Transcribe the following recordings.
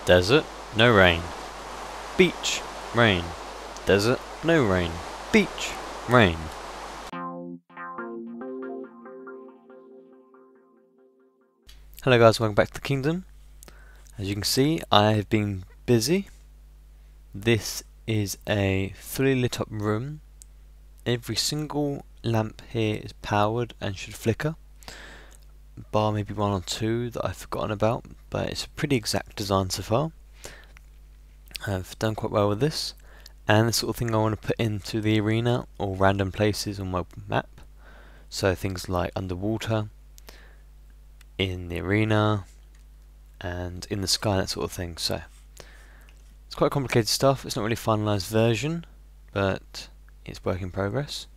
Desert, no rain. Beach, rain. Desert, no rain. Beach, rain. Hello guys, welcome back to the kingdom. As you can see, I have been busy. This is a fully lit up room. Every single lamp here is powered and should flicker, bar maybe one or two that I've forgotten about, but it's a pretty exact design so far. I've done quite well with this, and the sort of thing I want to put into the arena or random places on my map. So things like underwater, in the arena, and in the sky, that sort of thing. So it's quite complicated stuff. It's not really a finalised version, but it's work in progress.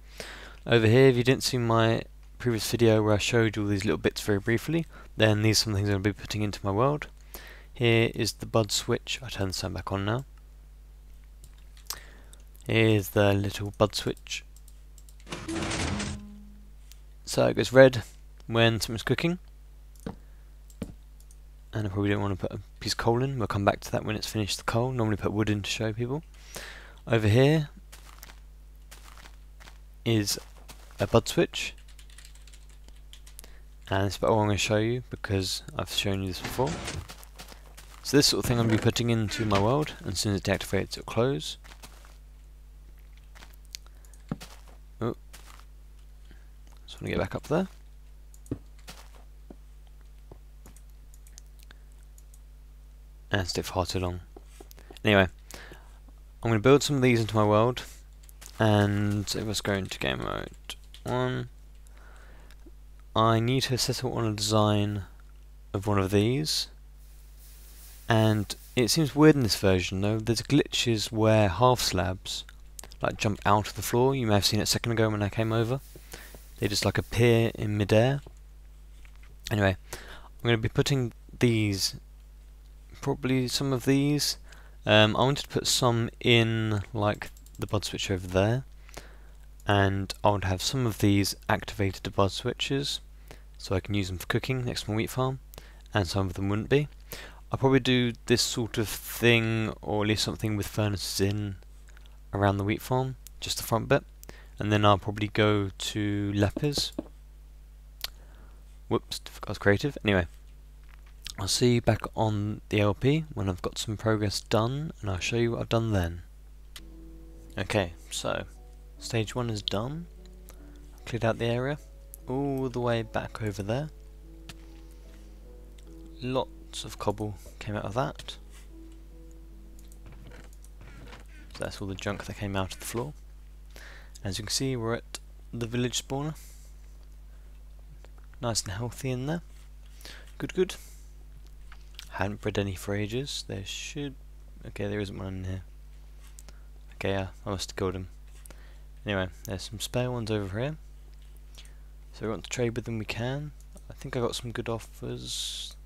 Over here, if you didn't see my previous video where I showed you all these little bits very briefly, then these are some things I'm going to be putting into my world. Here is the bud switch. I turn the sun back on now. Here's the little bud switch. So it goes red when something's cooking. And I probably don't want to put a piece of coal in. We'll come back to that when it's finished the coal. Normally put wood in to show people. Over here is a bud switch. And it's about all I'm going to show you because I've shown you this before. So this sort of thing I'm going to be putting into my world, and as soon as it deactivates, it'll close. Oh, just want to get back up there. And stay far too long. Anyway, I'm going to build some of these into my world, and let's go into game mode 1. I need to settle on a design of one of these. And it seems weird in this version though, there's glitches where half slabs like jump out of the floor. You may have seen it a second ago when I came over. They just like appear in midair. Anyway, I'm going to be putting these, probably some of these. I wanted to put some in like the bud switch over there. And I would have some of these activated bud switches, so I can use them for cooking next to my wheat farm, and some of them wouldn't be. I'll probably do this sort of thing, or at least something with furnaces in around the wheat farm, just the front bit, and then I'll probably go to lapis. Whoops, I was creative. Anyway, I'll see you back on the LP when I've got some progress done, and I'll show you what I've done then. Okay, so stage 1 is done. I've cleared out the area all the way back over there. Lots of cobble came out of that. So that's all the junk that came out of the floor. As you can see, we're at the village spawner. Nice and healthy in there. Good, good. Hadn't bred any for ages. There should... okay, there isn't one in here. Okay, yeah, I must have killed him. Anyway, there's some spare ones over here. So if we want to trade with them, we can. I think I got some good offers.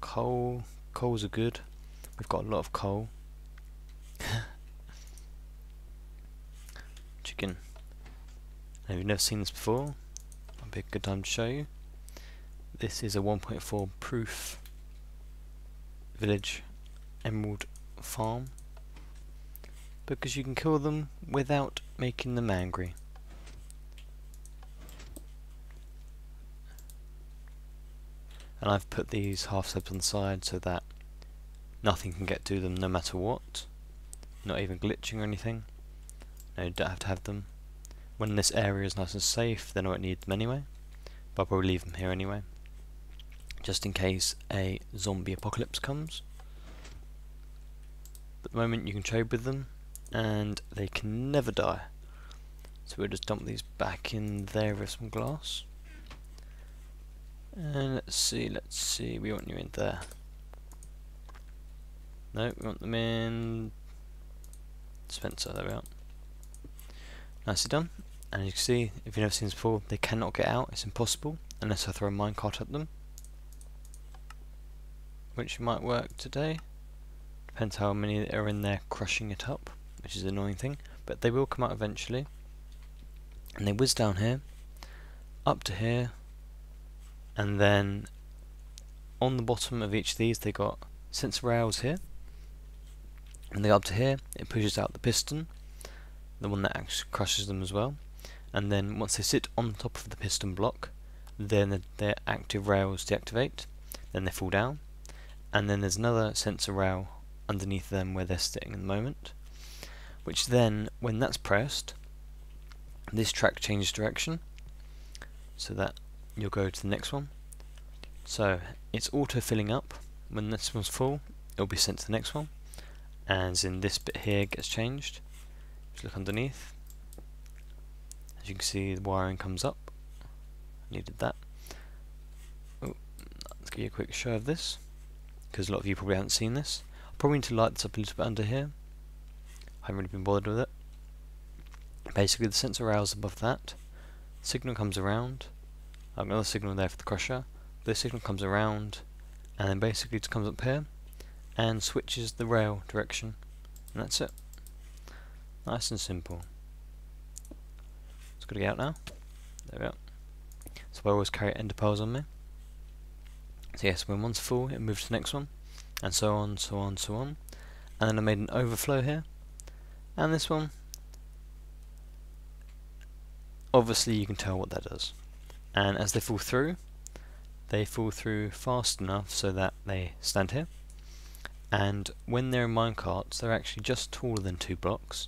Coals are good. We've got a lot of coal. Chicken. Now, if you've never seen this before, it'll be a good time to show you. This is a 1.4 proof village emerald farm, because you can kill them without making them angry. And I've put these half slabs on the side so that nothing can get to them no matter what. Not even glitching or anything. No, you don't have to have them. When this area is nice and safe, then I won't need them anyway. But I'll probably leave them here anyway, just in case a zombie apocalypse comes. But at the moment you can trade with them, and they can never die. So we'll just dump these back in there with some glass. And let's see, we want you in there. No, we want them in dispenser, there we are. Nicely done. And as you can see, if you've never seen this before, they cannot get out, it's impossible, unless I throw a minecart at them. Which might work today. Depends how many are in there crushing it up, which is the annoying thing. But they will come out eventually. And they whiz down here, up to here, and then on the bottom of each of these they got sensor rails here, When they go up to here, it pushes out the piston, the one that actually crushes them as well. And then once they sit on top of the piston block, then their active rails deactivate, then they fall down, and then there's another sensor rail underneath them where they're sitting at the moment, which then, when that's pressed, this track changes direction, so that you'll go to the next one. So it's auto filling up. When this one's full, it'll be sent to the next one, as in this bit here gets changed. Just look underneath. As you can see, the wiring comes up. Needed that. Oh, let's give you a quick show of this, because a lot of you probably haven't seen this. I probably need to light this up a little bit under here. I haven't really been bothered with it. Basically, the sensor rails above that. Signal comes around. I've got another signal there for the crusher. This signal comes around, and then basically it comes up here and switches the rail direction, and that's it. Nice and simple. It's got to get out now. There we go. So I always carry ender pearls on me. So yes, when one's full, it moves to the next one, and so on, so on, so on. And then I made an overflow here, and this one, obviously you can tell what that does. And as they fall through fast enough so that they stand here. And when they're in minecarts, they're actually just taller than 2 blocks,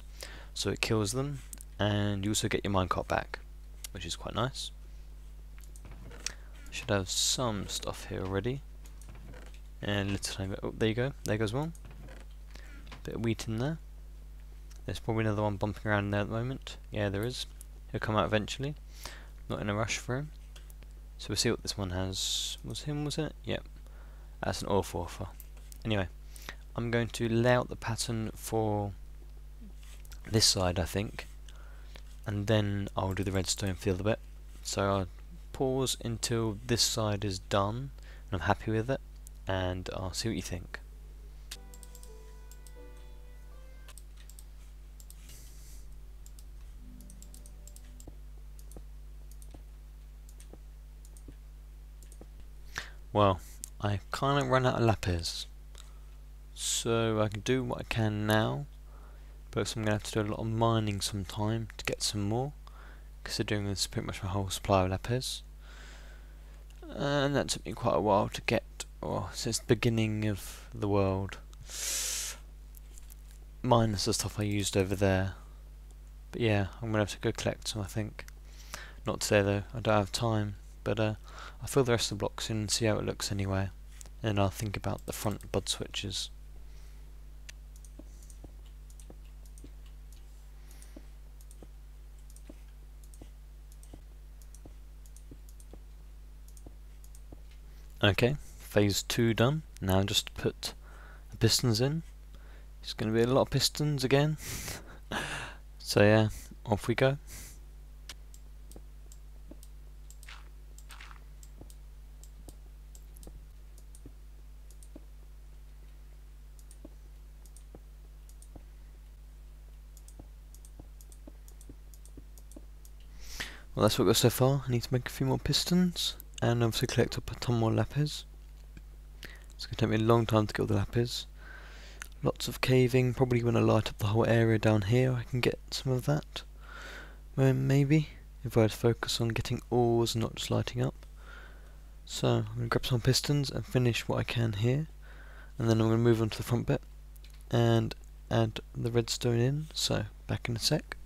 so it kills them, and you also get your minecart back, which is quite nice. Should have some stuff here already. And a little tiny bit. Oh, there you go. There goes one. Bit of wheat in there. There's probably another one bumping around in there at the moment. Yeah, there is. He'll come out eventually. Not in a rush for him. So we'll see what this one has. Was it? Yep. That's an offer. Anyway, I'm going to lay out the pattern for this side, I think, and then I'll do the redstone for the other bit. So I'll pause until this side is done and I'm happy with it, and I'll see what you think. Well, I kind of run out of lapis, so I can do what I can now, but I'm going to have to do a lot of mining sometime to get some more, considering this is pretty much my whole supply of lapis. And that took me quite a while to get, since the beginning of the world, minus the stuff I used over there. But yeah, I'm going to have to go collect some, I think. Not today though, I don't have time, but I'll fill the rest of the blocks in and see how it looks anyway, and I'll think about the front bud switches. Okay, phase 2 done. Now just put the pistons in. It's going to be a lot of pistons again. So yeah, off we go. Well, that's what I've got so far. I need to make a few more pistons, and obviously collect up a ton more lapis. It's going to take me a long time to get all the lapis. Lots of caving, probably when I light up the whole area down here I can get some of that. Well, maybe, if I had to focus on getting ores and not just lighting up. So, I'm going to grab some pistons and finish what I can here. And then I'm going to move on to the front bit and add the redstone in, so back in a sec.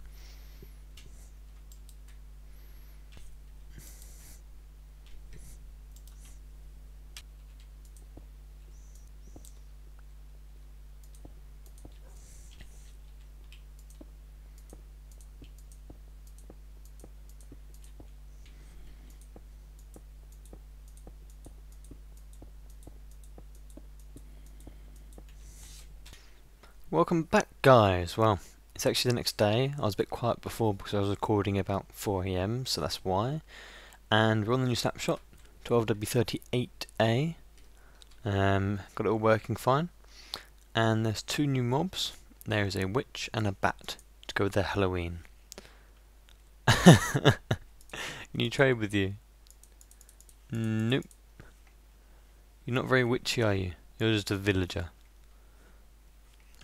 Welcome back, guys. Well, it's actually the next day. I was a bit quiet before because I was recording about 4 AM, so that's why. And we're on the new snapshot, 12W38A. Got it all working fine. And there's 2 new mobs. There is a witch and a bat to go with their Halloween. Can you trade with you? Nope. You're not very witchy, are you? You're just a villager.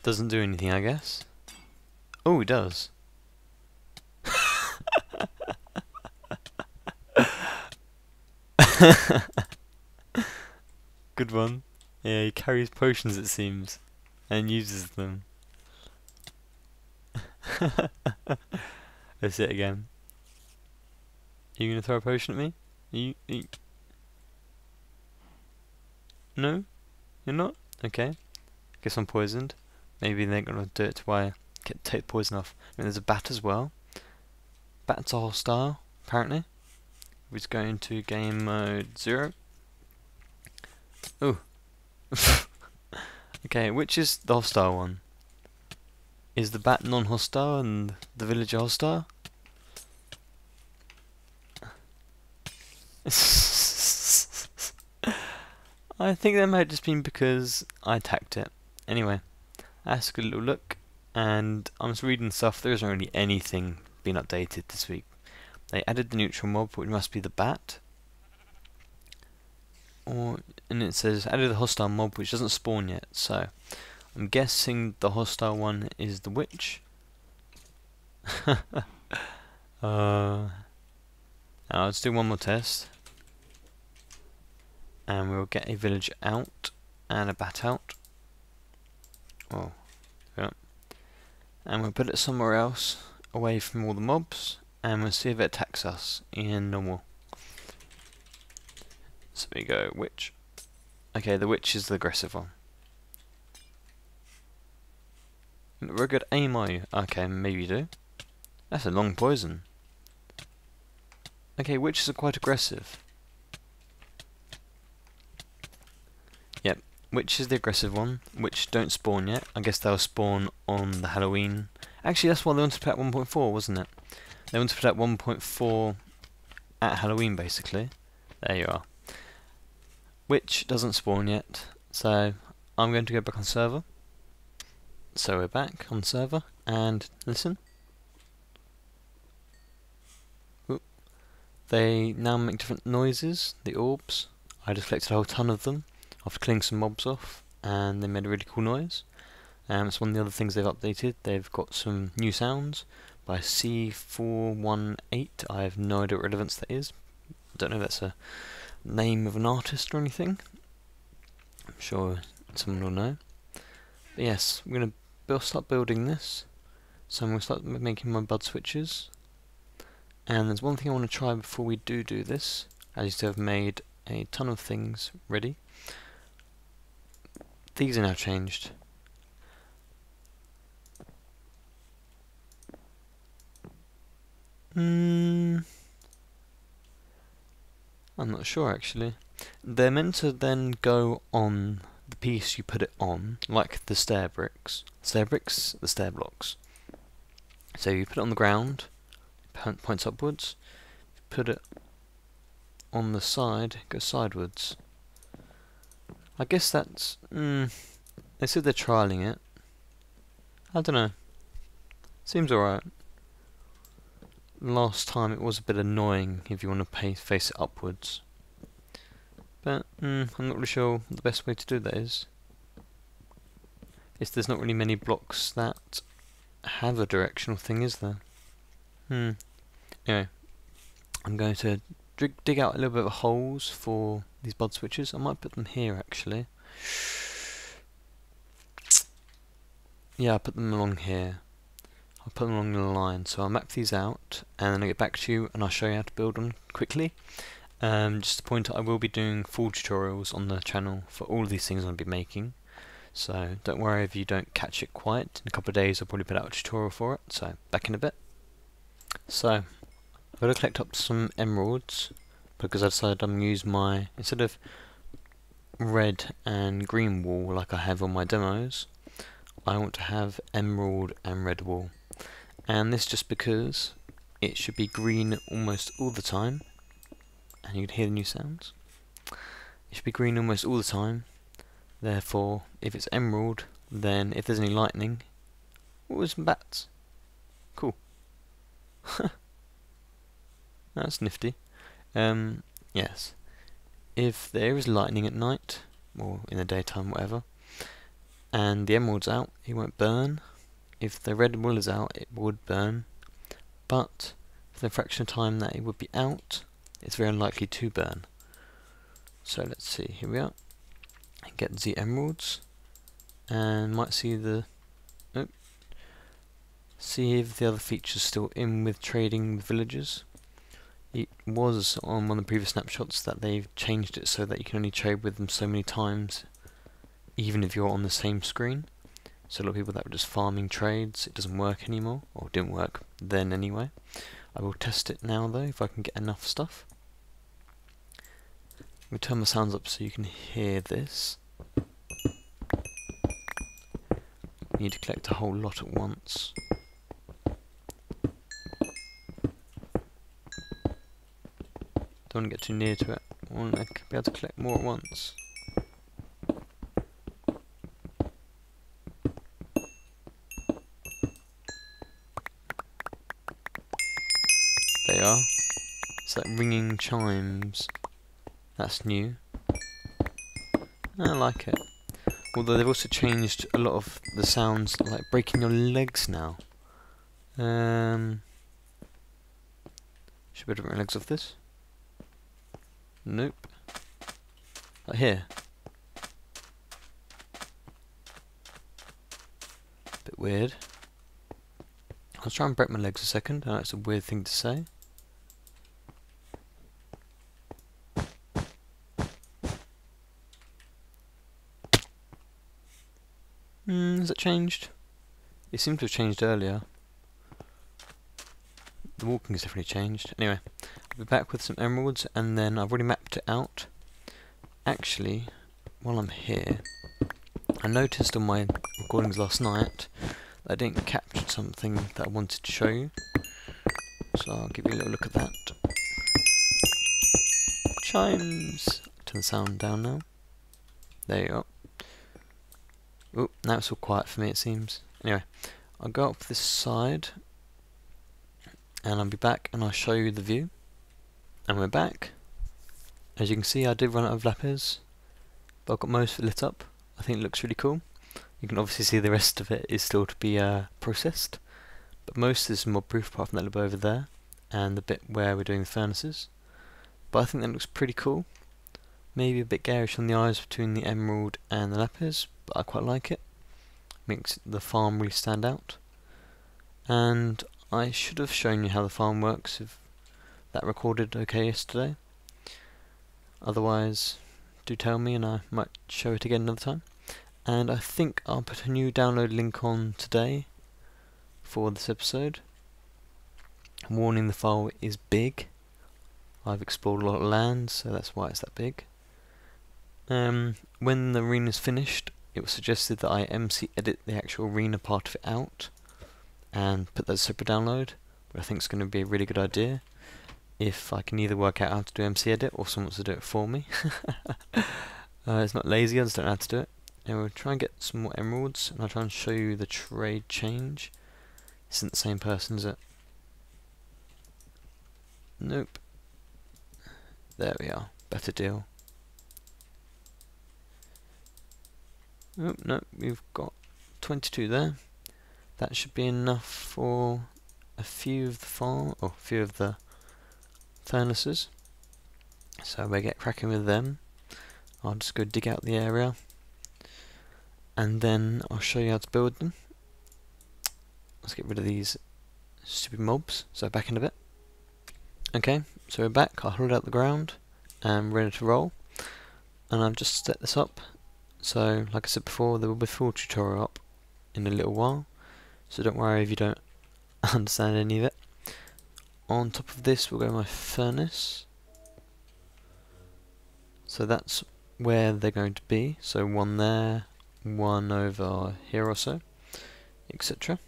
doesn't do anything, I guess. Oh, it does. Good one. Yeah, he carries potions, it seems, and uses them. Let's see it again. Are you gonna throw a potion at me? Are you... No? You're not? Okay. Guess I'm poisoned. Maybe they're gonna do it while I take the poison off. And there's a bat as well. Bats are hostile, apparently. We're just going to game mode 0. Ooh. Okay, which is the hostile one? Is the bat non-hostile and the villager hostile? I think that might have just been because I attacked it. Anyway, that's a good little look. And I'm just reading stuff. There isn't really anything being updated this week. They added the neutral mob, which must be the bat. And it says added a hostile mob, which doesn't spawn yet. So I'm guessing the hostile one is the witch. Now let's do one more test. And we'll get a village out and a bat out. Oh, yeah. And we'll put it somewhere else, away from all the mobs, and we'll see if it attacks us in normal. So we go witch. Okay, the witch is the aggressive one. Very good aim, are you? Okay, maybe you do. That's a long poison. Okay, witches are quite aggressive. Yep, witch is the aggressive one, which don't spawn yet. I guess they'll spawn on the Halloween. Actually, that's why they wanted to put out 1.4, wasn't it? They wanted to put out 1.4 at Halloween, basically. There you are. Witch doesn't spawn yet, so I'm going to go back on server. So we're back on server, and listen. Oop. They now make different noises, the orbs. I just collected a whole ton of them after killing some mobs off, and they made a really cool noise. It's one of the other things they've updated. They've got some new sounds by C418. I have no idea what relevance that is. I don't know if that's a name of an artist or anything. I'm sure someone will know. But yes, I'm going to start building this. So I'm going to start making my bud switches. And there's one thing I want to try before we do this. I used to have made a ton of things ready. These are now changed. I'm not sure actually. They're meant to then go on the piece you put it on, like the stair bricks. The stair blocks. So you put it on the ground, it points upwards. Put it on the side, it goes sidewards. I guess that's... they said they're trialling it. I don't know. Seems alright. Last time it was a bit annoying if you want to face it upwards. But I'm not really sure what the best way to do that is. There's not really many blocks that have a directional thing, is there? Anyway, I'm going to dig out a little bit of holes for these bud switches. I might put them here actually. Yeah, I'll put them along here. I'll put them along the line. So I'll map these out and then I'll get back to you and I'll show you how to build them quickly. Just to point out, I will be doing full tutorials on the channel for all of these things I'll be making. So don't worry if you don't catch it quite. In a couple of days I'll probably put out a tutorial for it. So back in a bit. So I've got to collect up some emeralds because I decided I'm going to use my, instead of red and green wool like I have on my demos, I want to have emerald and red wool. And this just because it should be green almost all the time. And you can hear the new sounds. It should be green almost all the time. Therefore, if it's emerald, then if there's any lightning... Oh, there's some bats. Cool. That's nifty. Yes. If there is lightning at night, or in the daytime, whatever, and the emerald's out, it won't burn. If the red wool is out, it would burn, but for the fraction of time that it would be out, it's very unlikely to burn. So let's see, here we are. Get the emeralds, and might see the see if the other feature's still in with trading with villagers. It was on one of the previous snapshots that they've changed it so that you can only trade with them so many times, even if you're on the same screen. So a lot of people that were just farming trades, it doesn't work anymore, or didn't work then anyway. I will test it now though, if I can get enough stuff. Let me turn my sounds up so you can hear this. You need to collect a whole lot at once. Don't want to get too near to it. I want to be able to collect more at once. They are. It's like ringing chimes. That's new. I like it. Although they've also changed a lot of the sounds, like breaking your legs now. Should we break my legs off this? Nope. Like here. Bit weird. I'll try and break my legs a second. I know it's a weird thing to say. Has it changed? It seemed to have changed earlier. The walking has definitely changed. Anyway, I'll be back with some emeralds, and then I've already mapped it out. Actually, while I'm here, I noticed on my recordings last night that I didn't capture something that I wanted to show you. So I'll give you a little look at that. Chimes! Turn the sound down now. There you go. Oh, now it's all quiet for me it seems. Anyway, I'll go up this side, and I'll be back and I'll show you the view. And we're back. As you can see, I did run out of lapis, but I've got most of it lit up. I think it looks really cool. You can obviously see the rest of it is still to be processed, but most is mob proof apart from that little bit over there, and the bit where we're doing the furnaces. But I think that looks pretty cool. Maybe a bit garish on the eyes between the emerald and the lapis, but I quite like it. Makes the farm really stand out. And I should have shown you how the farm works if that recorded okay yesterday. Otherwise, do tell me and I might show it again another time. And I think I'll put a new download link on today for this episode. Warning, the file is big. I've explored a lot of land, so that's why it's that big. When the arena is finished, it was suggested that I MC edit the actual arena part of it out and put that as a separate download, but I think it's going to be a really good idea if I can either work out how to do MC edit or someone wants to do it for me. It's not lazy, I just don't know how to do it. Anyway, we'll try and get some more emeralds, and I'll try and show you the trade change. This isn't the same person, is it? Nope. There we are. Better deal. Oh, no, we've got 22 there. That should be enough for a few of the furnaces. So we'll get cracking with them. I'll just go dig out the area, and then I'll show you how to build them. Let's get rid of these stupid mobs. So back in a bit. Okay, so we're back. I hollowed out the ground and ready to roll. And I've just set this up. So, like I said before, there will be a full tutorial up in a little while. So don't worry if you don't understand any of it. On top of this, we'll go my furnace. So that's where they're going to be. So one there, one over here or so, etc.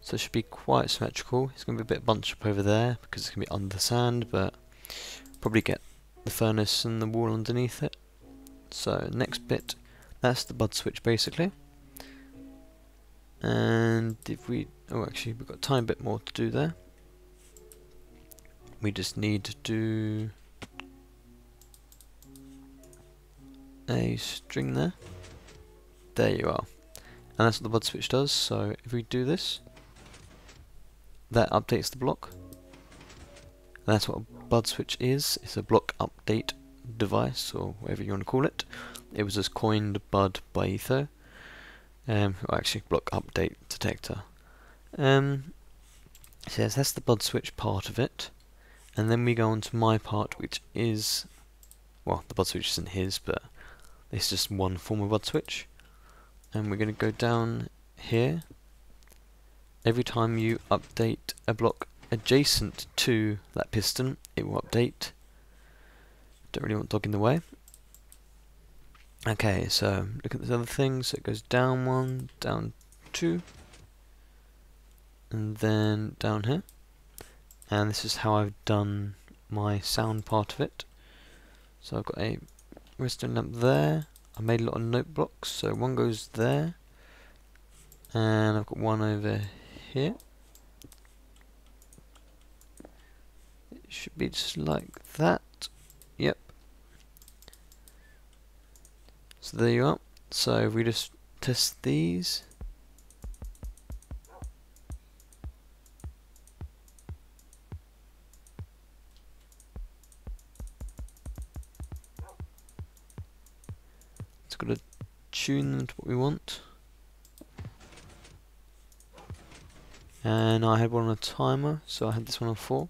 So it should be quite symmetrical. It's going to be a bit bunched up over there because it's going to be under the sand, but probably get the furnace and the wall underneath it. So next bit, that's the bud switch basically. And if we, oh actually we've got a tiny bit more to do there. We just need to do a string there. There you are. And that's what the bud switch does. So if we do this, that updates the block. And that's what a bud switch is. It's a block update device, or whatever you want to call it. It was just coined bud by etho. Or actually block update detector. So yes, that's the bud switch part of it. And then we go on to my part, which is, well, the bud switch isn't his, but it's just one form of bud switch. And we're going to go down here. Every time you update a block adjacent to that piston, it will update. Don't really want dog in the way. Okay, so look at this other thing. So it goes down 1, down 2, and then down here. And this is how I've done my sound part of it. So I've got a redstone lamp there. I made a lot of note blocks, so one goes there, and I've got one over here. It should be just like that. Yep. So there you are. So if we just test these. It's got to tune them to what we want. And I had one on a timer, so I had this one on 4.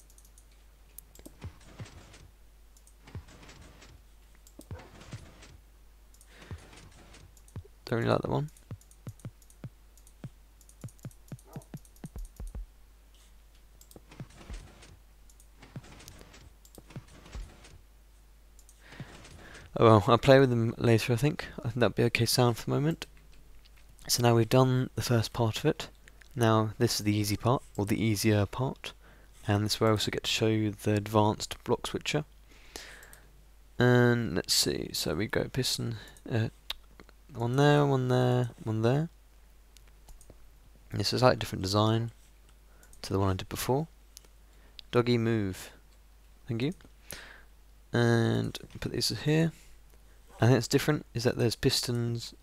Don't really like that one. Oh well, I'll play with them later, I think. I think that'd be okay sound for the moment. So now we've done the first part of it. Now this is the easy part, or the easier part. And this is where I also get to show you the advanced block switcher. And let's see, so we go piston, one there, one there, one there. And this is a slightly different design to the one I did before. Doggy move. Thank you. And put these here. I think it's different is that there's pistons.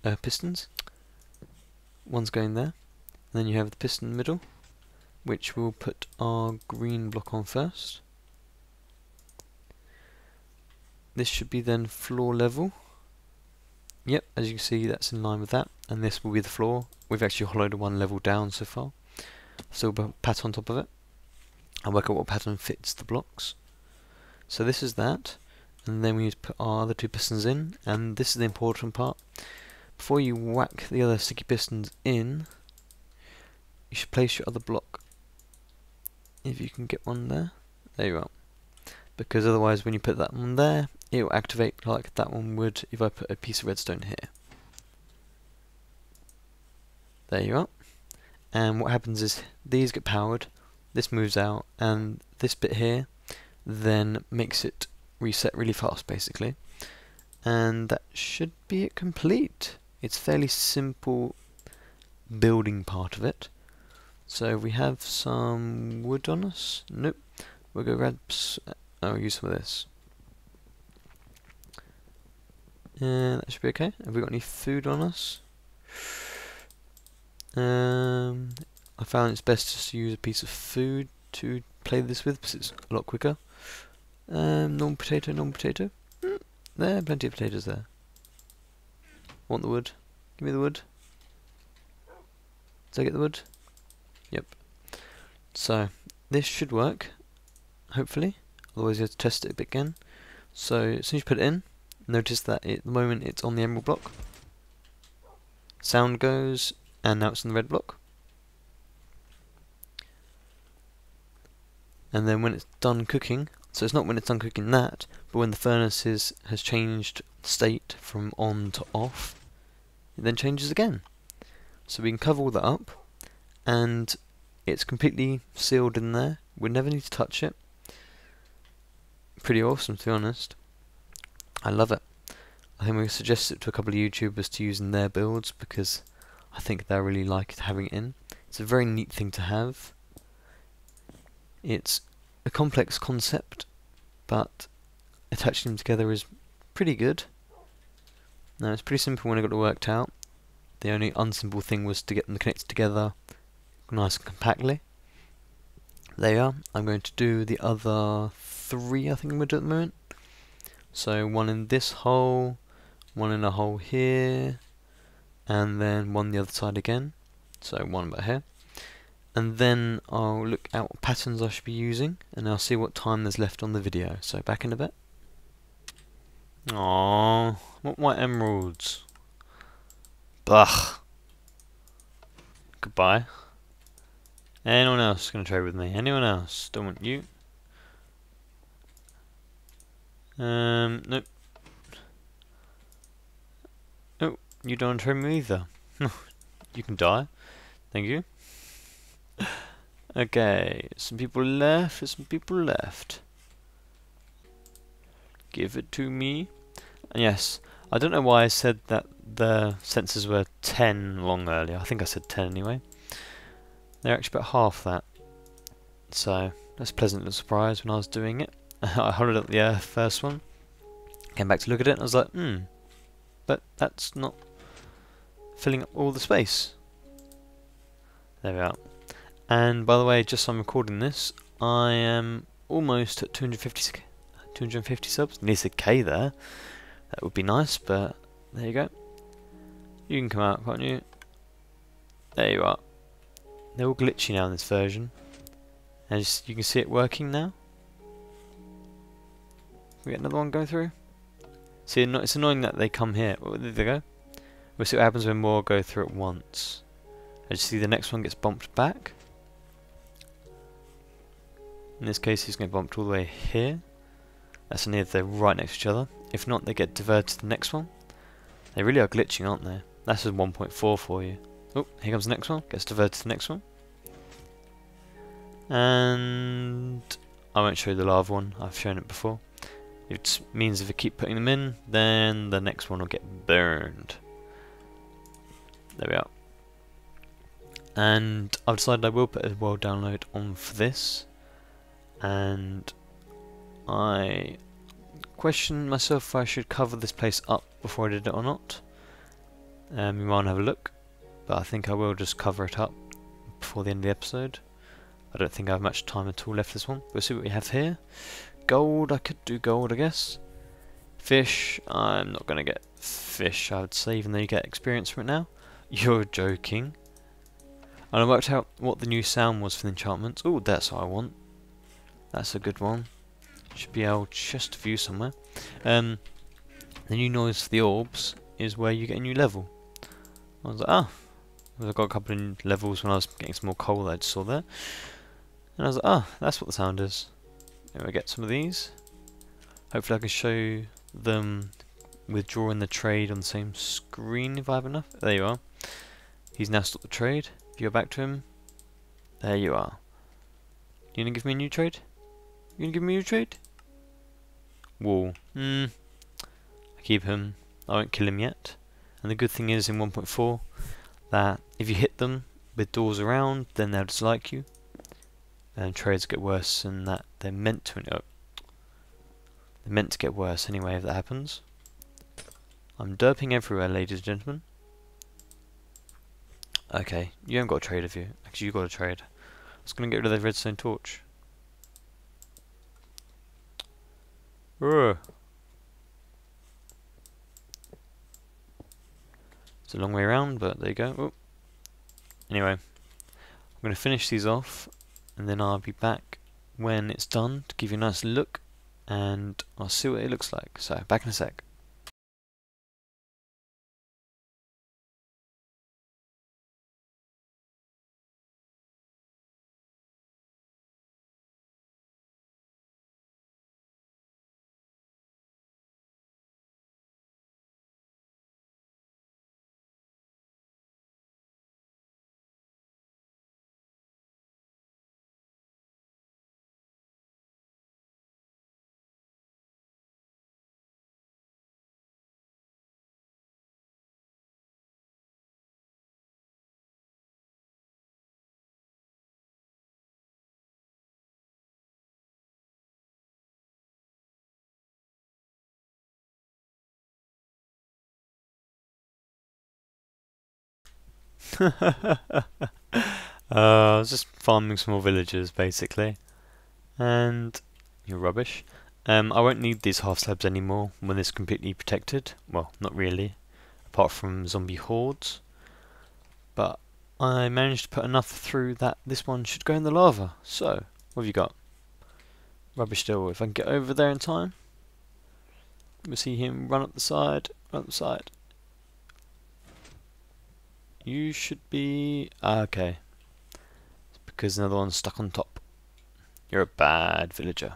One's going there. And then you have the piston in the middle, which we'll put our green block on first. This should be then floor level. Yep, as you can see, that's in line with that. And this will be the floor. We've actually hollowed one level down so far. So we'll pat on top of it and work out what pattern fits the blocks. So this is that. And then we need to put our other 2 pistons in. And this is the important part. Before you whack the other sticky pistons in, you should place your other block. If you can get one there. There you are. Because otherwise when you put that one there, it will activate like that one would if I put a piece of redstone here. There you are. And what happens is these get powered, this moves out, and this bit here then makes it reset really fast basically. And that should be it complete. It's fairly simple building part of it. So we have some wood on us. Nope. We'll go grab. I'll use some of this. And that should be okay. Have we got any food on us? I found it's best just to use a piece of food to play this with because it's a lot quicker. Normal potato, normal potato. There, plenty of potatoes there. Want the wood? Give me the wood. Did I get the wood? Yep. So, this should work, hopefully. Otherwise you have to test it a bit again. So, as soon as you put it in, notice that at the moment it's on the emerald block. Sound goes, and now it's on the red block. And then when it's done cooking, so it's not when it's done cooking that, but when the furnace has changed state from on to off, it then changes again. So we can cover all that up, and it's completely sealed in there. We never need to touch it. Pretty awesome, to be honest. I love it. I think we suggest it to a couple of YouTubers to use in their builds because I think they really like having it in. It's a very neat thing to have. It's a complex concept, but attaching them together is pretty good. Now it's pretty simple when I got it worked out. The only unsimple thing was to get them connected together nice and compactly. There you are. I'm going to do the other 3, I think I'm going to do at the moment. So one in this hole, one in a hole here, and then one the other side again. So one about here. And then I'll look at what patterns I should be using, and I'll see what time there's left on the video. So back in a bit. Aww, what white emeralds? Blah. Goodbye. Anyone else gonna trade with me? Anyone else? Don't want you. Nope. Oh, you don't want to trade me either. You can die. Thank you. Okay, some people left. There's some people left. Give it to me. And yes, I don't know why I said that the sensors were 10 long earlier. I think I said 10 anyway. They're actually about half that. So that's a pleasant little surprise when I was doing it. I hollowed up the first one. Came back to look at it and I was like, but that's not filling up all the space. There we are. And by the way, just so I'm recording this, I am almost at 250 subs. Needs a K there. That would be nice, but there you go. You can come out, can't you? There you are. They're all glitchy now in this version. And you can see it working now. We get another one going through. See, it's annoying that they come here. Oh, there they go. We'll see what happens when more go through at once. As you see, the next one gets bumped back. In this case, he's going to be bumped all the way here. That's near they're right next to each other. If not, they get diverted to the next one. They really are glitching, aren't they? That's a 1.4 for you. Oh, here comes the next one. Gets diverted to the next one. And I won't show you the lava one. I've shown it before. It means if you keep putting them in, then the next one will get burned. There we are. And I've decided I will put a world download on for this. And I questioned myself if I should cover this place up before I did it or not. You might want to have a look, but I think I will just cover it up before the end of the episode. I don't think I have much time at all left this one. We'll see what we have here. Gold, I could do gold, I guess. Fish, I'm not going to get fish, I would say, even though you get experience from it now. You're joking. And I worked out what the new sound was for the enchantments. Oh, that's what I want. That's a good one. Should be able just to view somewhere. The new noise for the orbs is where you get a new level. I was like, oh. I got a couple of levels when I was getting some more coal that I just saw there. And I was like, oh, that's what the sound is. Maybe I get some of these. Hopefully I can show them withdrawing the trade on the same screen if I have enough. There you are. He's now stopped the trade. If you go back to him, there you are. You gonna give me a new trade? You gonna give me a new trade? Wall. I keep him. I won't kill him yet. And the good thing is in 1.4 that if you hit them with doors around, then they'll dislike you. And trades get worse than that. They're meant to. They're meant to get worse anyway if that happens. I'm derping everywhere, ladies and gentlemen. Okay, you haven't got a trade, have you? Actually, you got a trade. I was going to get rid of the redstone torch. Ugh. It's a long way around, but there you go. Oh. Anyway, I'm going to finish these off, and then I'll be back when it's done to give you a nice look, and I'll see what it looks like. So, back in a sec. I was just farming some more villagers, basically. And you're rubbish. I won't need these half slabs anymore when it's completely protected. Well, not really, apart from zombie hordes. But I managed to put enough through that this one should go in the lava. So, what have you got? Rubbish still. If I can get over there in time, we'll see him run up the side, run up the side. You should be... okay. It's because another one's stuck on top. You're a bad villager.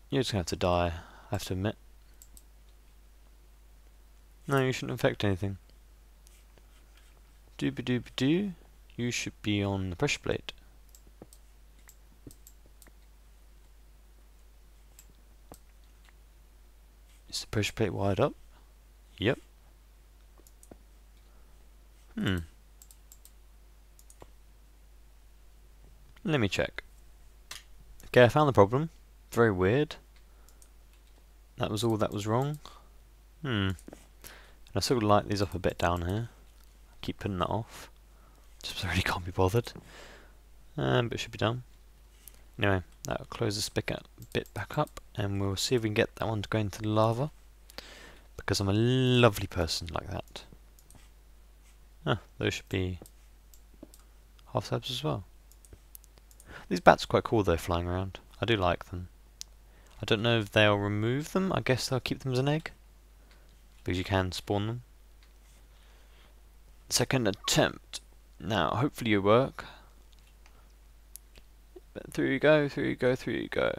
You're just going to have to die, I have to admit. No, you shouldn't affect anything. Dooba-dooba-doo. You should be on the pressure plate. Is the pressure plate wired up? Yep. Let me check. Okay, I found the problem. Very weird. That was all that was wrong. And I sort of light these up a bit down here. I keep putting that off. Just really can't be bothered. But it should be done. Anyway, that'll close this bit back up, and we'll see if we can get that one to go into the lava. Because I'm a lovely person like that. Those should be half slabs as well. These bats are quite cool though, flying around. I do like them. I don't know if they'll remove them. I guess they'll keep them as an egg, because you can spawn them. Second attempt. Now, hopefully you work. But through you go, through you go, through you go.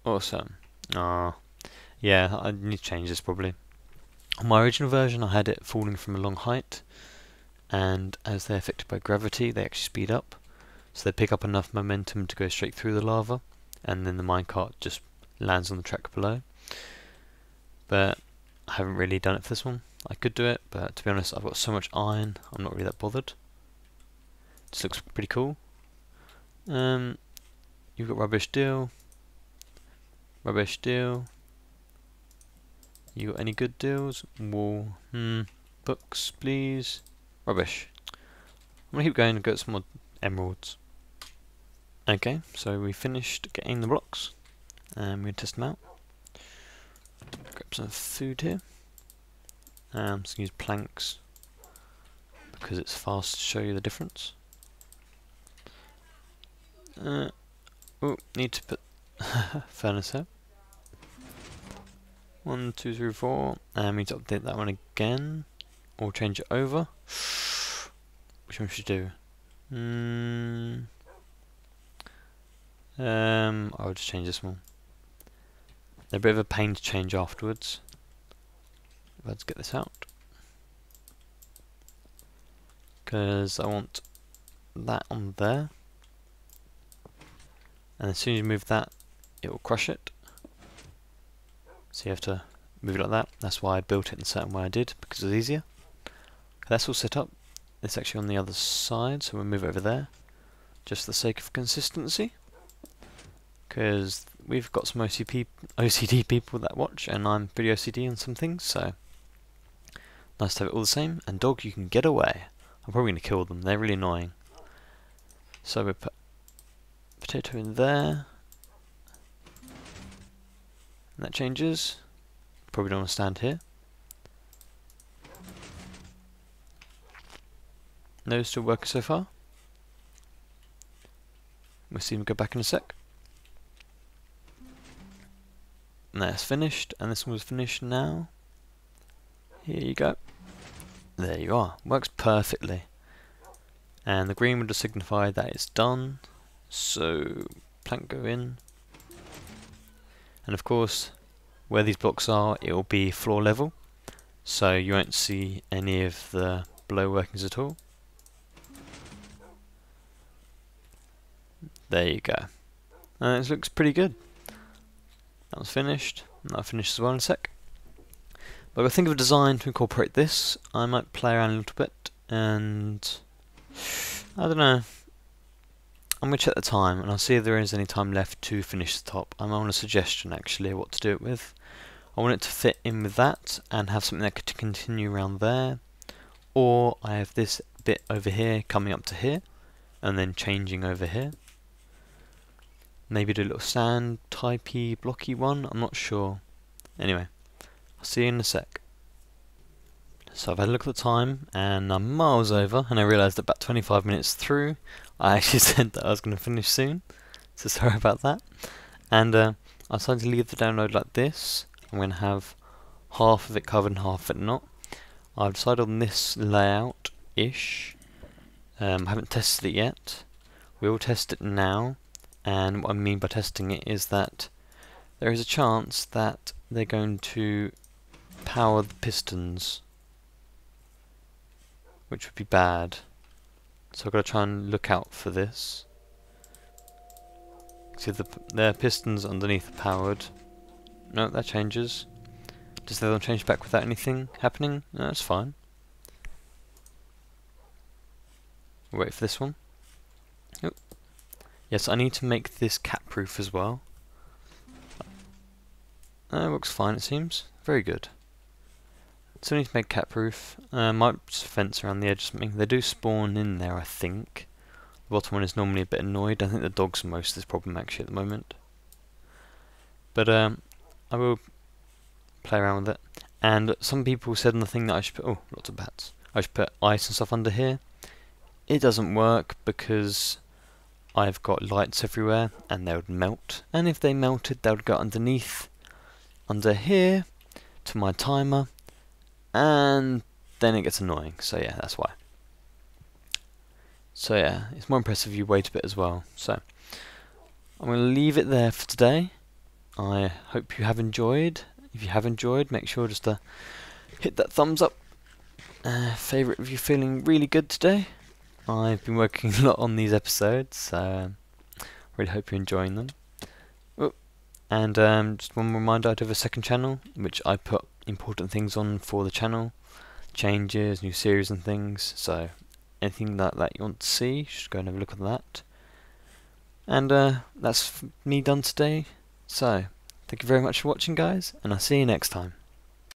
Awesome. Yeah, I need to change this probably. On my original version I had it falling from a long height, and as they're affected by gravity they actually speed up, so they pick up enough momentum to go straight through the lava, and then the minecart just lands on the track below. But I haven't really done it for this one. I could do it, but to be honest I've got so much iron I'm not really that bothered. This looks pretty cool. You've got rubbish deal. Rubbish deal. You got any good deals? Wall. Books, please. Rubbish. I'm gonna keep going and get some more emeralds. Okay, so we finished getting the blocks. And we're gonna test them out. Grab some food here. I'm just gonna use planks because it's fast to show you the difference. Need to put furnace here. 1, 2, 3, 4, and we need to update that one again, or change it over. Which one should we do? I'll just change this one. They're a bit of a pain to change afterwards. Let's get this out, because I want that on there, and as soon as you move that, it will crush it. So you have to move it like that. That's why I built it in a certain way I did, because it was easier. Okay, that's all set up. It's actually on the other side, so we'll move it over there, just for the sake of consistency. Because we've got some OCD people that watch, and I'm pretty OCD on some things, so nice to have it all the same. And dog, you can get away. I'm probably going to kill them, they're really annoying. So we put potato in there. And that changes. Probably don't want to stand here. No, still working so far. We'll see him go back in a sec. And that's finished, and this one's finished now. Here you go. There you are. Works perfectly. And the green would just signify that it's done. So plank go in. And of course, where these blocks are, it will be floor level, so you won't see any of the below workings at all. There you go. And it looks pretty good. That was finished, and that'll finish as well in a sec. But I've got to think of a design to incorporate this. I might play around a little bit, and I don't know. I'm going to check the time, and I'll see if there is any time left to finish the top. I'm on a suggestion actually what to do it with. I want it to fit in with that and have something that could continue around there, or I have this bit over here coming up to here and then changing over here. Maybe do a little sand typey blocky one, I'm not sure. Anyway, I'll see you in a sec. So I've had a look at the time and I'm miles over, and I realised that about 25 minutes through I actually said that I was going to finish soon, so sorry about that. And I decided to leave the download like this. I'm going to have half of it covered and half of it not. I've decided on this layout-ish. I haven't tested it yet. We will test it now, and what I mean by testing it is that there is a chance that they're going to power the pistons, which would be bad. So I've got to try and look out for this. See, the pistons underneath are powered. No, that changes. Does the other one change back without anything happening? No, that's fine. Wait for this one. Oh. Yes, I need to make this cat-proof as well. It looks fine, it seems. Very good. So I need to make cat-proof. Might just fence around the edge or something. They do spawn in there, I think. The bottom one is normally a bit annoyed. I think the dog's most of this problem actually at the moment. But I will play around with it. And some people said on the thing that I should put, oh, lots of bats. I should put ice and stuff under here. It doesn't work because I've got lights everywhere and they would melt. And if they melted, they would go underneath, under here, to my timer. And then it gets annoying. So yeah, that's why. So yeah, it's more impressive if you wait a bit as well. So I'm going to leave it there for today. I hope you have enjoyed. If you have enjoyed, make sure just to hit that thumbs up. Favourite if you're feeling really good today. I've been working a lot on these episodes, so really hope you're enjoying them. Oh, and just one reminder, I do have a second channel, which I put important things on for the channel. Changes, new series and things, so anything that you want to see, just go and have a look at that. And that's me done today. So, thank you very much for watching, guys, and I'll see you next time.